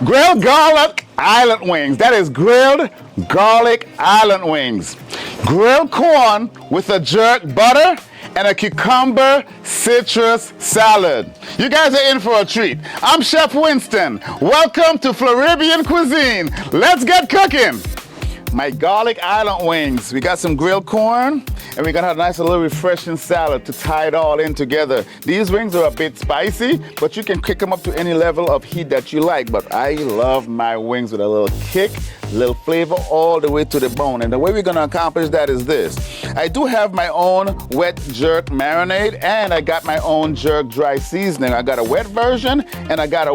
Grilled garlic island wings. That is grilled garlic island wings. Grilled corn with a jerk butter and a cucumber citrus salad. You guys are in for a treat. I'm Chef Winston. Welcome to Floribbean cuisine. Let's get cooking. My garlic island wings. We got some grilled corn, and we're gonna have a nice little refreshing salad to tie it all in together. These wings are a bit spicy, but you can kick them up to any level of heat that you like. But I love my wings with a little kick, a little flavor all the way to the bone. And the way we're gonna accomplish that is this. I do have my own wet jerk marinade, and I got my own jerk dry seasoning. I got a wet version, and I got a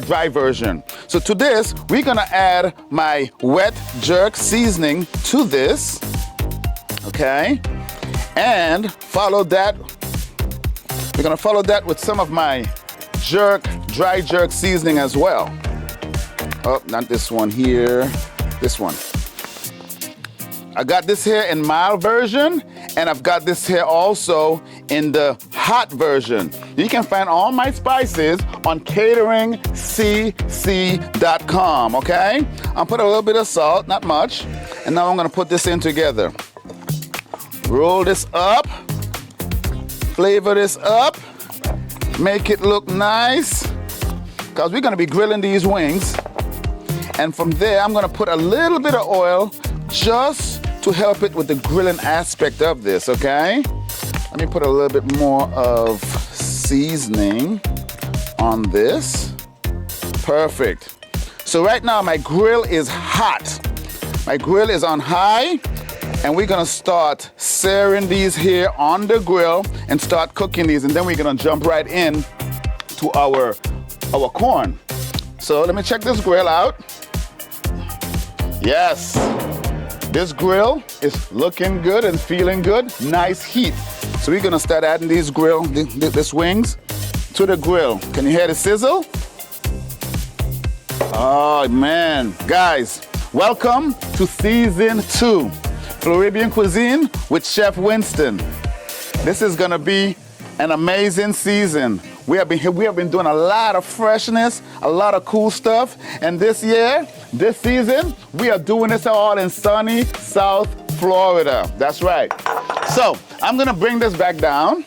dry version. So to this, we're gonna add my wet jerk seasoning to this, okay? And follow that, we're gonna follow that with some of my dry jerk seasoning as well. Oh, not this one here, this one. I got this here in mild version, and I've got this here also in the hot version. You can find all my spices on cateringcc.com, okay? I'll put a little bit of salt, not much, and now I'm gonna put this in together. Roll this up, flavor this up, make it look nice, because we're gonna be grilling these wings. And from there, I'm gonna put a little bit of oil just to help it with the grilling aspect of this, okay? Let me put a little bit more of seasoning on this. Perfect. So right now, my grill is hot. My grill is on high, and we're gonna start searing these here on the grill and start cooking these, and then we're gonna jump right in to our corn. So let me check this grill out. Yes, this grill is looking good and feeling good. Nice heat. So we're gonna start adding these this wings to the grill. Can you hear the sizzle? Oh man, guys, welcome to season 2. Floribbean cuisine with Chef Winston. This is gonna be an amazing season. We have been doing a lot of freshness, a lot of cool stuff, and this season, we are doing this all in sunny South Florida. That's right. So I'm gonna bring this back down,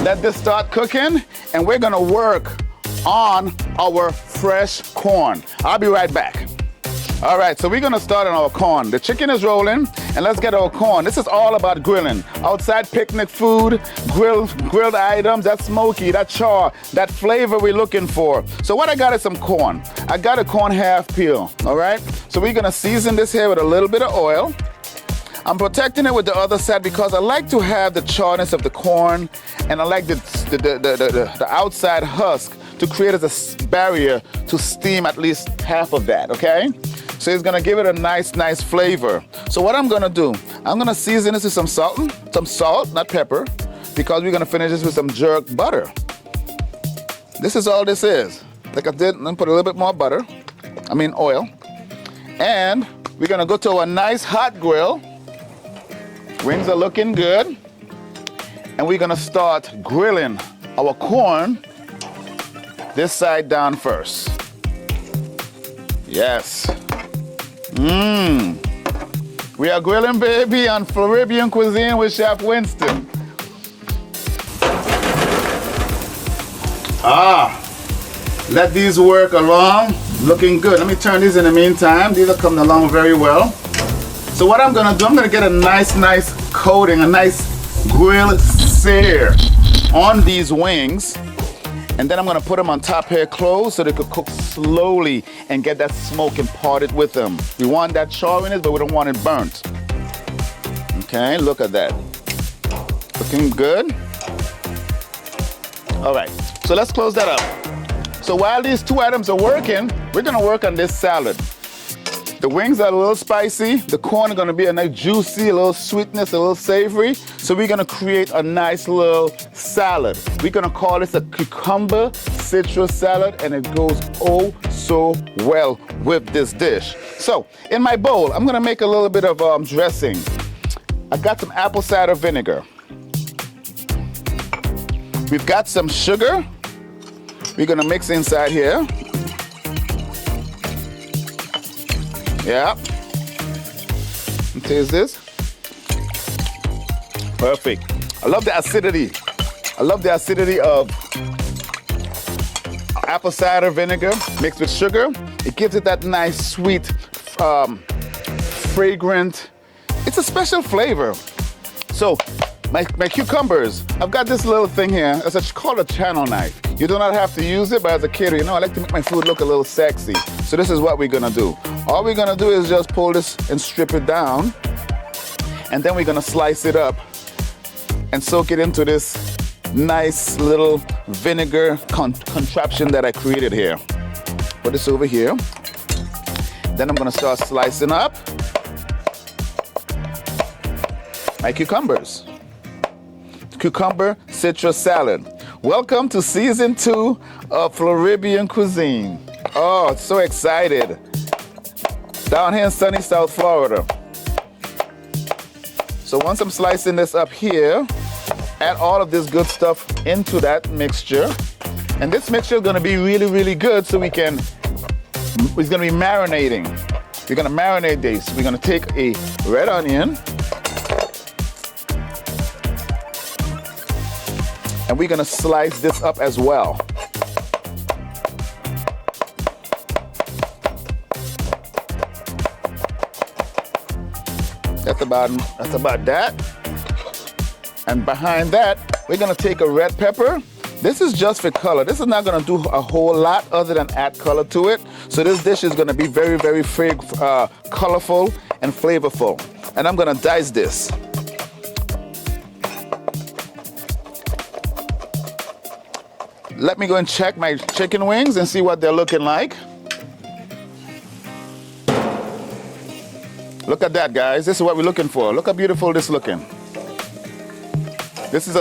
let this start cooking, and we're gonna work on our fresh corn. I'll be right back. All right, so we're gonna start on our corn. The chicken is rolling, and let's get our corn. This is all about grilling. Outside picnic food, grilled items, that smoky, that char, that flavor we're looking for. So what I got is some corn. I got a corn half peel, all right? So we're gonna season this here with a little bit of oil. I'm protecting it with the other side because I like to have the charness of the corn, and I like the outside husk to create as a barrier to steam at least half of that, okay? So it's gonna give it a nice flavor. So what I'm gonna do, I'm gonna season this with some salt, not pepper, because we're gonna finish this with some jerk butter. This is all this is. Like I did, then put a little bit more oil. And we're gonna go to a nice hot grill. Wings are looking good. And we're gonna start grilling our corn this side down first. Yes. We are grilling, baby, on Floribbean cuisine with Chef Winston. Let these work along. Looking good. Let me turn these in the meantime. These are coming along very well. So what I'm gonna do, I'm gonna get a nice coating, a nice grill sear on these wings. And then I'm gonna put them on top here closed so they could cook slowly and get that smoke imparted with them. We want that char in it, but we don't want it burnt. Okay, look at that. Looking good. All right, so let's close that up. So while these two items are working, we're gonna work on this salad. The wings are a little spicy. The corn is gonna be a nice juicy, a little sweetness, a little savory. So we're gonna create a nice little salad. We're gonna call this a cucumber citrus salad, and it goes oh so well with this dish. So in my bowl, I'm gonna make a little bit of dressing. I got some apple cider vinegar. We've got some sugar. We're gonna mix inside here. Yeah. And taste this. Perfect. I love the acidity. I love the acidity of apple cider vinegar mixed with sugar. It gives it that nice, sweet, fragrant. It's a special flavor. So my cucumbers, I've got this little thing here. It's called a channel knife. You do not have to use it, but as a caterer, you know, I like to make my food look a little sexy. So this is what we're gonna do. All we're gonna do is just pull this and strip it down. And then we're gonna slice it up and soak it into this nice little vinegar contraption that I created here. Put this over here. Then I'm gonna start slicing up my cucumbers. Cucumber citrus salad. Welcome to season 2 of Floribbean cuisine. Oh, so excited. Down here in sunny South Florida. So once I'm slicing this up here, add all of this good stuff into that mixture. And this mixture is gonna be really, really good so it's gonna be marinating. We're gonna marinate this. We're gonna take a red onion and we're gonna slice this up as well. That's about that. And behind that, we're gonna take a red pepper. This is just for color. This is not gonna do a whole lot other than add color to it. So this dish is gonna be very, very colorful and flavorful. And I'm gonna dice this. Let me go and check my chicken wings and see what they're looking like. Look at that, guys. This is what we're looking for. Look how beautiful this is looking. This is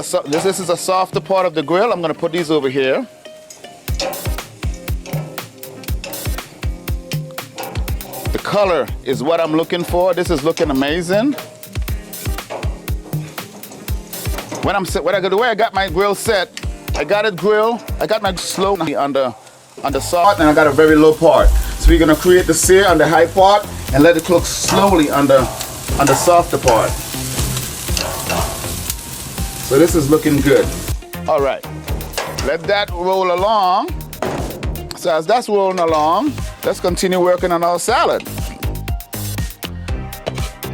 a softer part of the grill. I'm gonna put these over here. The color is what I'm looking for. This is looking amazing. The way I got my grill set, I got it grilled. I got my slow under soft, and I got a very low part. So we're gonna create the sear on the high part and let it cook slowly on the softer part. So this is looking good. All right, let that roll along. So as that's rolling along, let's continue working on our salad.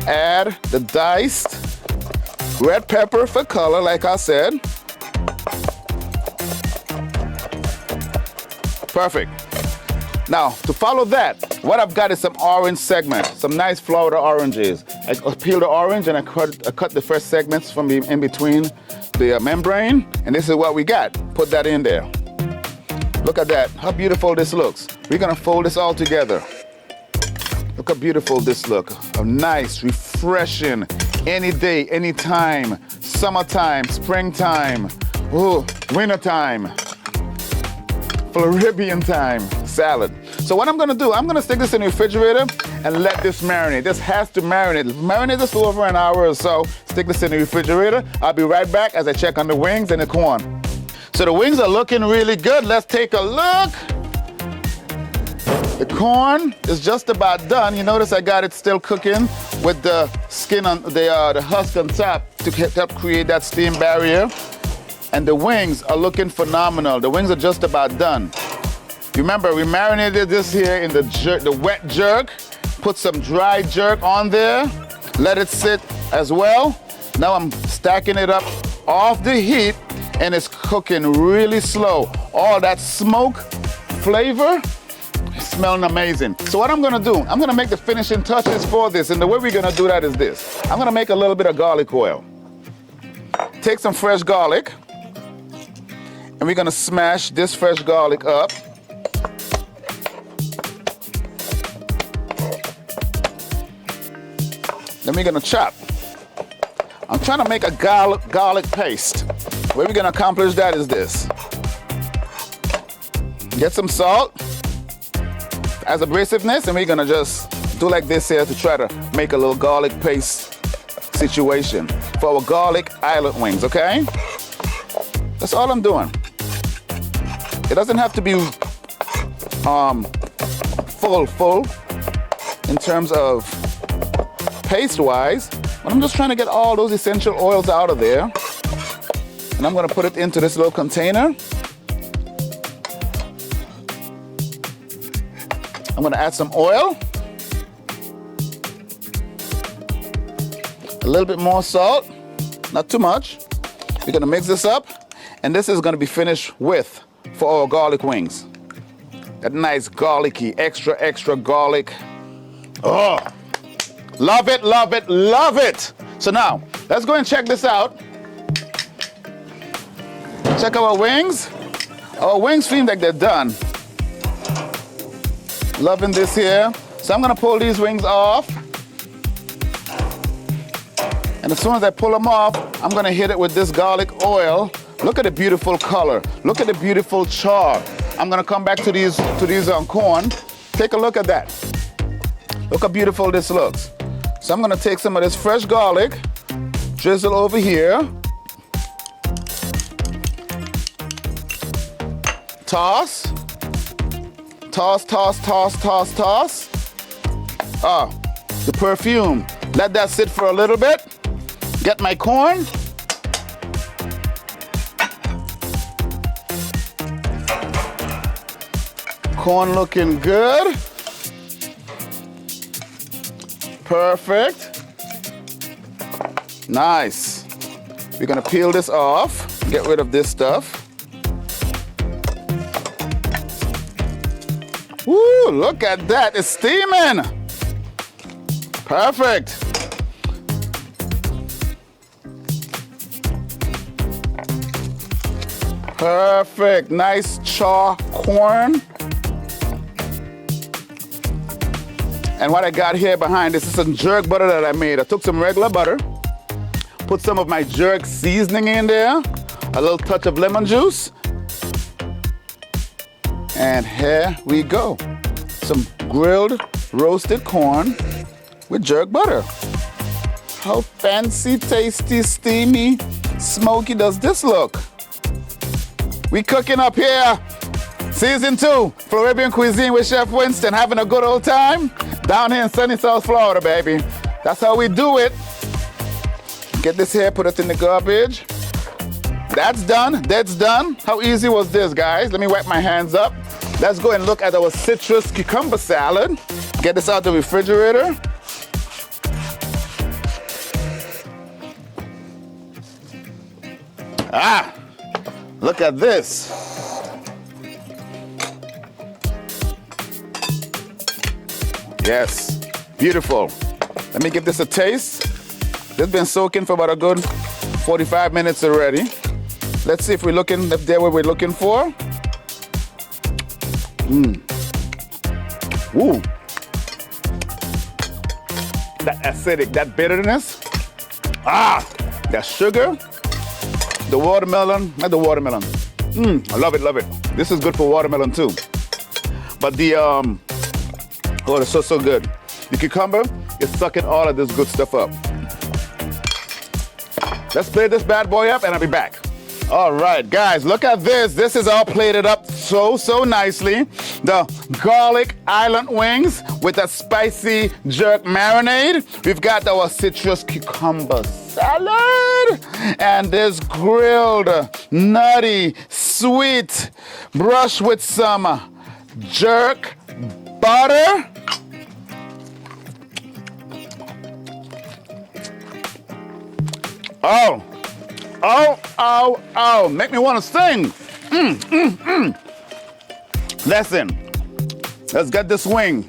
Add the diced red pepper for color, like I said. Perfect. Now, to follow that, what I've got is some orange segments, some nice Florida oranges. I peeled the orange and I cut the fresh segments from in between the membrane, and this is what we got. Put that in there. Look at that, how beautiful this looks. We're gonna fold this all together. Look how beautiful this looks. A nice, refreshing, any day, anytime, summertime, springtime, ooh, wintertime, Floribbean time salad. So what I'm gonna do, I'm gonna stick this in the refrigerator and let this marinate. This has to marinate. Marinate this for over an hour or so. Stick this in the refrigerator. I'll be right back as I check on the wings and the corn. So the wings are looking really good. Let's take a look. The corn is just about done. You notice I got it still cooking with the skin on the husk on top to help create that steam barrier. And the wings are looking phenomenal. The wings are just about done. Remember, we marinated this here in the wet jerk. Put some dry jerk on there. Let it sit as well. Now I'm stacking it up off the heat and it's cooking really slow. All that smoke flavor is smelling amazing. So what I'm gonna do, I'm gonna make the finishing touches for this, and the way we're gonna do that is this. I'm gonna make a little bit of garlic oil. Take some fresh garlic, and we're gonna smash this fresh garlic up. Then we're gonna chop. I'm trying to make a garlic paste. The way we're gonna accomplish that is this. Get some salt as abrasiveness, and we're gonna just do like this here to try to make a little garlic paste situation for our garlic island wings, okay? That's all I'm doing. It doesn't have to be full. You in terms of paste-wise, but I'm just trying to get all those essential oils out of there. And I'm gonna put it into this little container. I'm gonna add some oil. A little bit more salt, not too much. We're gonna mix this up, and this is gonna be finished with for our garlic wings. That nice garlicky, extra garlic. Oh, love it, love it, love it. So now, let's go and check this out. Check our wings. Our wings seem like they're done. Loving this here. So I'm gonna pull these wings off. And as soon as I pull them off, I'm gonna hit it with this garlic oil. Look at the beautiful color. Look at the beautiful char. I'm gonna come back to these corn. Take a look at that. Look how beautiful this looks. So I'm gonna take some of this fresh garlic, drizzle over here. Toss. Toss, toss, toss, toss, toss. Ah, the perfume. Let that sit for a little bit. Get my corn. Corn looking good. Perfect. Nice. We're gonna peel this off, get rid of this stuff. Woo, look at that, it's steaming. Perfect. Perfect, nice char corn. And what I got here behind this is some jerk butter that I made. I took some regular butter, put some of my jerk seasoning in there, a little touch of lemon juice, and here we go. Some grilled, roasted corn with jerk butter. How fancy, tasty, steamy, smoky does this look? We cooking up here. Season 2, Floribbean Cuisine with Chef Winston, having a good old time down here in sunny South Florida, baby. That's how we do it. Get this here, put it in the garbage. That's done, that's done. How easy was this, guys? Let me wipe my hands up. Let's go and look at our citrus cucumber salad. Get this out the refrigerator. Ah, look at this. Yes, beautiful. Let me give this a taste. This has been soaking for about a good 45 minutes already. Let's see if they're what we're looking for. Ooh. That acidic, that bitterness. Ah, that sugar. The watermelon, not the watermelon. I love it, love it. This is good for watermelon too. But the, oh, it's so good. The cucumber is sucking all of this good stuff up. Let's plate this bad boy up and I'll be back. All right, guys, look at this. This is all plated up so nicely. The garlic island wings with a spicy jerk marinade. We've got our citrus cucumber salad. And this grilled, nutty, sweet, brush with some jerk butter. Oh. Make me want to sing. Listen, let's get this wing.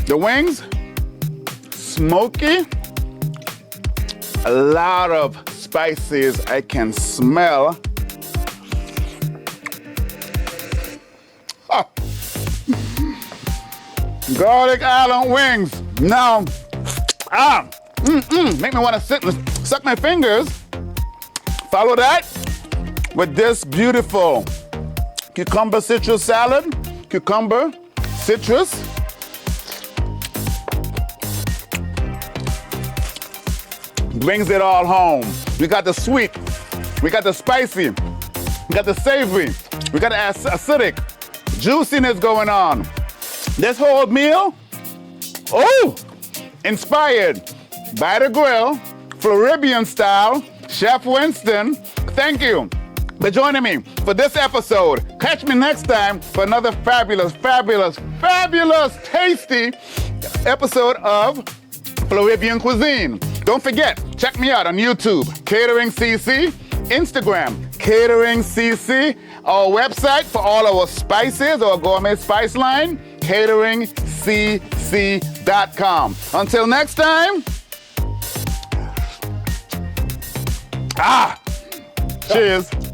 The wings, smoky, a lot of spices I can smell. Oh. Garlic island wings. Now, make me want to suck my fingers. Follow that with this beautiful cucumber citrus salad. Cucumber, citrus. Brings it all home. We got the sweet, we got the spicy, we got the savory, we got the acidic, juiciness going on. This whole meal Oh, inspired by the grill, Floribbean style, Chef Winston. Thank you for joining me for this episode. Catch me next time for another fabulous, fabulous, fabulous, tasty episode of Floribbean Cuisine. Don't forget, check me out on YouTube, Catering CC, Instagram, Catering CC, our website for all our spices, our gourmet spice line, cateringcc.com. Until next time, cheers.